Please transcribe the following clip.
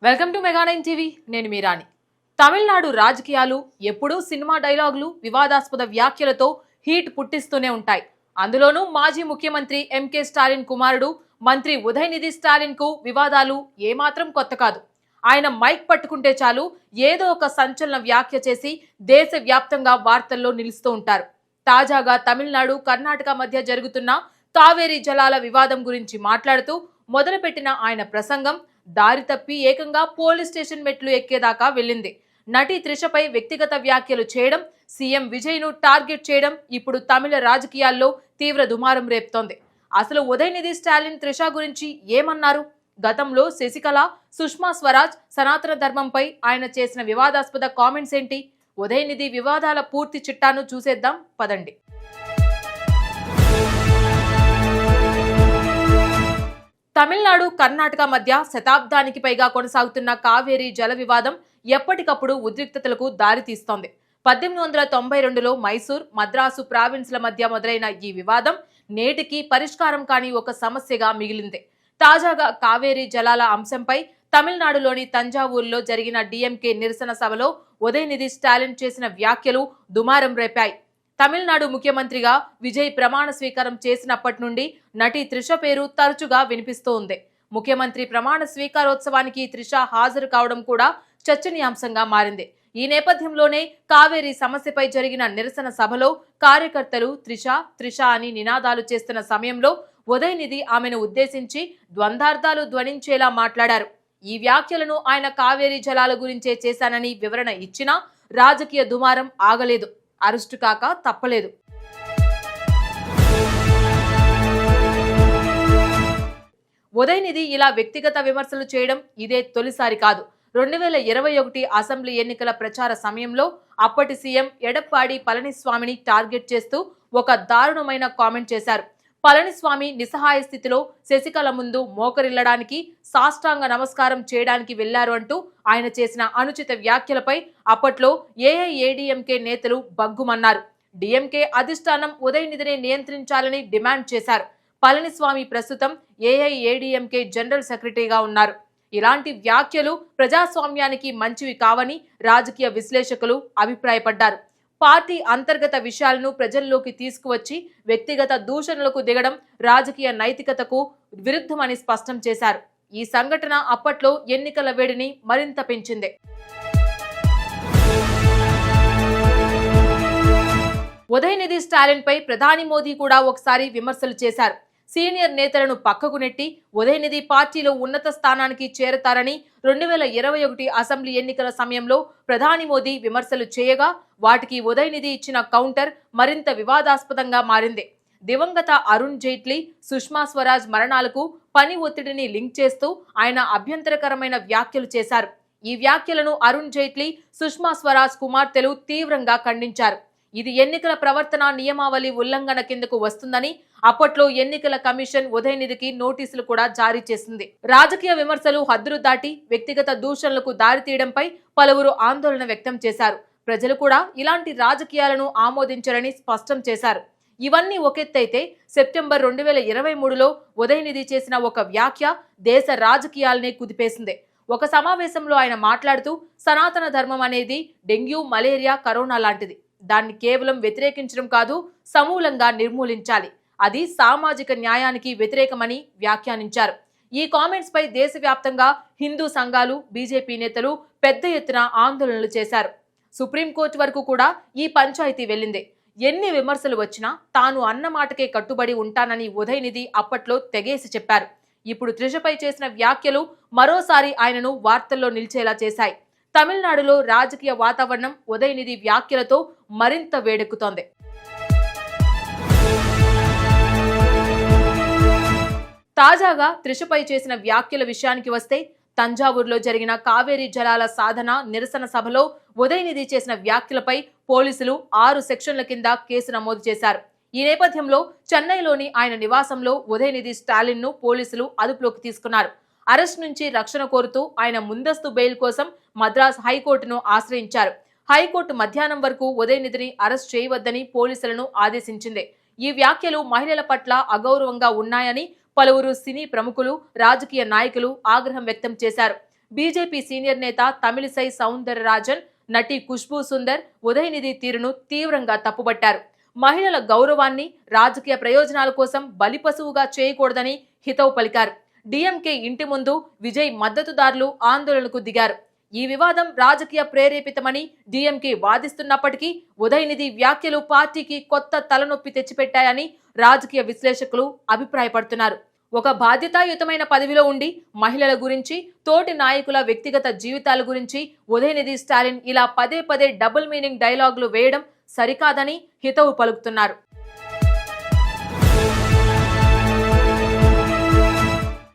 Welcome to మెగా9 TV. నేను మీరాని. తమిళనాడు రాజకీయాలు ఎప్పుడూ సినిమా డైలాగులు, వివాదాస్పద వ్యాఖ్యలతో హీట్ పుట్టిస్తూనే ఉంటాయి. అందులోనూ మాజీ ముఖ్యమంత్రి ఎంకే స్టాలిన్ కుమారుడు మంత్రి ఉదయనిధి స్టాలిన్ కు వివాదాలు ఏమాత్రం కొత్త కాదు. ఆయన మైక్ పట్టుకుంటే చాలు ఏదో ఒక సంచలన వ్యాఖ్య చేసి దేశవ్యాప్తంగా వార్తల్లో నిలుస్తూ ఉంటారు. తాజాగా తమిళనాడు, కర్ణాటక మధ్య జరుగుతున్న కావేరీ జలాల వివాదం గురించి మాట్లాడుతూ మొదలుపెట్టిన ఆయన ప్రసంగం దారి తప్పి ఏకంగా పోలీస్ స్టేషన్ మెట్లు ఎక్కేదాకా వెళ్ళింది. నటి త్రిషపై వ్యక్తిగత వ్యాఖ్యలు చేయడం, సీఎం విజయ్ ను టార్గెట్ చేయడం ఇప్పుడు తమిళ రాజకీయాల్లో తీవ్ర దుమారం రేపుతోంది. అసలు ఉదయనిధి స్టాలిన్ త్రిష గురించి ఏమన్నారు? గతంలో శశికళ, సుష్మా స్వరాజ్, సనాతన ధర్మంపై ఆయన చేసిన వివాదాస్పద కామెంట్స్ ఏంటి? ఉదయనిధి వివాదాల పూర్తి చిట్టాను చూసేద్దాం పదండి. తమిళనాడు, కర్ణాటక మధ్య శతాబ్దానికి పైగా కొనసాగుతున్న కావేరీ జల వివాదం ఎప్పటికప్పుడు ఉద్రిక్తతలకు దారితీస్తోంది. 1892లో మైసూర్, మద్రాసు ప్రావిన్స్ల మధ్య మొదలైన ఈ వివాదం నేటికి పరిష్కారం కాని ఒక సమస్యగా మిగిలింది. తాజాగా కావేరీ జలాల అంశంపై తమిళనాడులోని తంజావూరులో జరిగిన డీఎంకే నిరసన సభలో ఉదయనిధి స్టాలిన్ చేసిన వ్యాఖ్యలు దుమారం రేపాయి. తమిళనాడు ముఖ్యమంత్రిగా విజయ్ ప్రమాణ స్వీకారం చేసినప్పటి నుండి నటి త్రిష పేరు తరచుగా వినిపిస్తూ ఉంది. ముఖ్యమంత్రి ప్రమాణ స్వీకారోత్సవానికి త్రిష హాజరు కావడం కూడా చర్చనీయాంశంగా మారింది. ఈ నేపథ్యంలోనే కావేరీ సమస్యపై జరిగిన నిరసన సభలో కార్యకర్తలు త్రిష త్రిష అని నినాదాలు చేస్తున్న సమయంలో ఉదయనిధి ఆమెను ఉద్దేశించి ద్వంద్వార్థాలు ధ్వనించేలా మాట్లాడారు. ఈ వ్యాఖ్యలను ఆయన కావేరీ జలాల గురించే చేశానని వివరణ ఇచ్చినా రాజకీయ దుమారం ఆగలేదు. అరెస్టు కాక తప్పలేదు. ఉదయనిధి ఇలా వ్యక్తిగత విమర్శలు చేయడం ఇదే తొలిసారి కాదు. 2021 అసెంబ్లీ ఎన్నికల ప్రచార సమయంలో అప్పటి సీఎం ఎడప్పాడి పళనిస్వామిని టార్గెట్ చేస్తూ ఒక దారుణమైన కామెంట్ చేశారు. పళనిస్వామి నిస్సహాయ స్థితిలో శశికళ ముందు మోకరిల్లడానికి, సాష్టాంగ నమస్కారం చేయడానికి వెళ్లారు అంటూ ఆయన చేసిన అనుచిత వ్యాఖ్యలపై అప్పట్లో ఏఐఏడీఎంకే నేతలు బగ్గుమన్నారు. డీఎంకే అధిష్టానం ఉదయనిధిని నియంత్రించాలని డిమాండ్ చేశారు. పళనిస్వామి ప్రస్తుతం ఏఐఏడీఎంకే జనరల్ సెక్రటరీగా ఉన్నారు. ఇలాంటి వ్యాఖ్యలు ప్రజాస్వామ్యానికి మంచివి కావని రాజకీయ విశ్లేషకులు అభిప్రాయపడ్డారు. పార్టీ అంతర్గత విషయాలను ప్రజల్లోకి తీసుకువచ్చి వ్యక్తిగత దూషణలకు దిగడం రాజకీయ నైతికతకు విరుద్ధమని స్పష్టం చేశారు. ఈ సంఘటన అప్పట్లో ఎన్నికల వేడిని మరింత పెంచింది. ఉదయనిధి స్టాలిన్ పై ప్రధాని మోదీ కూడా ఒకసారి విమర్శలు చేశారు. సీనియర్ నేతలను పక్కకు నెట్టి ఉదయనిధి పార్టీలో ఉన్నత స్థానానికి చేరతారని 2021 అసెంబ్లీ ఎన్నికల సమయంలో ప్రధాని మోదీ విమర్శలు చేయగా వాటికి ఉదయనిధి ఇచ్చిన కౌంటర్ మరింత వివాదాస్పదంగా మారింది. దివంగత అరుణ్ జైట్లీ, సుష్మా స్వరాజ్ మరణాలకు పని ఒత్తిడిని లింక్ చేస్తూ ఆయన అభ్యంతరకరమైన వ్యాఖ్యలు చేశారు. ఈ వ్యాఖ్యలను అరుణ్ జైట్లీ, సుష్మా స్వరాజ్ కుమార్తెలు తీవ్రంగా ఖండించారు. ఇది ఎన్నికల ప్రవర్తన నియమావళి ఉల్లంఘన కిందకు వస్తుందని అప్పట్లో ఎన్నికల కమిషన్ ఉదయనిధికి నోటీసులు కూడా జారీ చేసింది. రాజకీయ విమర్శలు హద్దులు దాటి వ్యక్తిగత దూషణలకు దారితీయడంపై పలువురు ఆందోళన వ్యక్తం చేశారు. ప్రజలు కూడా ఇలాంటి రాజకీయాలను ఆమోదించరని స్పష్టం చేశారు. ఇవన్నీ ఒకెత్తైతే సెప్టెంబర్ 2023లో ఉదయనిధి చేసిన ఒక వ్యాఖ్య దేశ రాజకీయాలనే కుదిపేసింది. ఒక సమావేశంలో ఆయన మాట్లాడుతూ సనాతన ధర్మం అనేది డెంగ్యూ, మలేరియా, కరోనా లాంటిది. దాన్ని కేవలం వ్యతిరేకించడం కాదు, సమూలంగా నిర్మూలించాలి. అది సామాజిక న్యాయానికి వ్యతిరేకమని వ్యాఖ్యానించారు. ఈ కామెంట్స్ పై దేశవ్యాప్తంగా హిందూ సంఘాలు, బీజేపీ నేతలు పెద్ద ఎత్తున ఆందోళనలు చేశారు. సుప్రీంకోర్టు వరకు కూడా ఈ పంచాయతీ వెళ్ళింది. ఎన్ని విమర్శలు వచ్చినా తాను అన్న మాటకే కట్టుబడి ఉంటానని ఉదయనిధి అప్పట్లో తెగేసి చెప్పారు. ఇప్పుడు త్రిషపై చేసిన వ్యాఖ్యలు మరోసారి ఆయనను వార్తల్లో నిలిచేలా చేశాయి. తమిళనాడులో రాజకీయ వాతావరణం ఉదయనిధి వ్యాఖ్యలతో మరింత వేడెక్కుతోంది. తాజాగా త్రిషపై చేసిన వ్యాఖ్యల విషయానికి వస్తే తంజావూరులో జరిగిన కావేరీ జలాల సాధన నిరసన సభలో ఉదయనిధి చేసిన వ్యాఖ్యలపై పోలీసులు 6 సెక్షన్ల కింద కేసు నమోదు చేశారు. ఈ నేపథ్యంలో చెన్నైలోని ఆయన నివాసంలో ఉదయనిధి స్టాలిన్ ను పోలీసులు అదుపులోకి తీసుకున్నారు. అరెస్ట్ నుంచి రక్షణ కోరుతూ ఆయన ముందస్తు బెయిల్ కోసం మద్రాస్ హైకోర్టును ఆశ్రయించారు. హైకోర్టు మధ్యాహ్నం వరకు ఉదయనిధిని అరెస్ట్ చేయవద్దని పోలీసులను ఆదేశించింది. ఈ వ్యాఖ్యలు మహిళల పట్ల అగౌరవంగా ఉన్నాయని పలువురు సినీ ప్రముఖులు, రాజకీయ నాయకులు ఆగ్రహం వ్యక్తం చేశారు. బీజేపీ సీనియర్ నేత తమిళిసై సౌందరరాజన్, నటి ఖుష్బూ సుందర్ ఉదయనిధి తీరును తీవ్రంగా తప్పుబట్టారు. మహిళల గౌరవాన్ని రాజకీయ ప్రయోజనాల కోసం బలిపశువుగా చేయకూడదని హితవు పలికారు. డీఎంకే ఇంటి ముందు విజయ్ మద్దతుదారులు ఆందోళనకు దిగారు. ఈ వివాదం రాజకీయ ప్రేరేపితమని డీఎంకే వాదిస్తున్నప్పటికీ ఉదయనిధి వ్యాఖ్యలు పార్టీకి కొత్త తలనొప్పి తెచ్చిపెట్టాయని రాజకీయ విశ్లేషకులు అభిప్రాయపడుతున్నారు. ఒక బాధ్యతాయుతమైన పదవిలో ఉండి మహిళల గురించి, తోటి నాయకుల వ్యక్తిగత జీవితాల గురించి ఉదయనిధి స్టాలిన్ ఇలా పదే పదే డబుల్ మీనింగ్ డైలాగులు వేయడం సరికాదని హితవు పలుకుతున్నారు.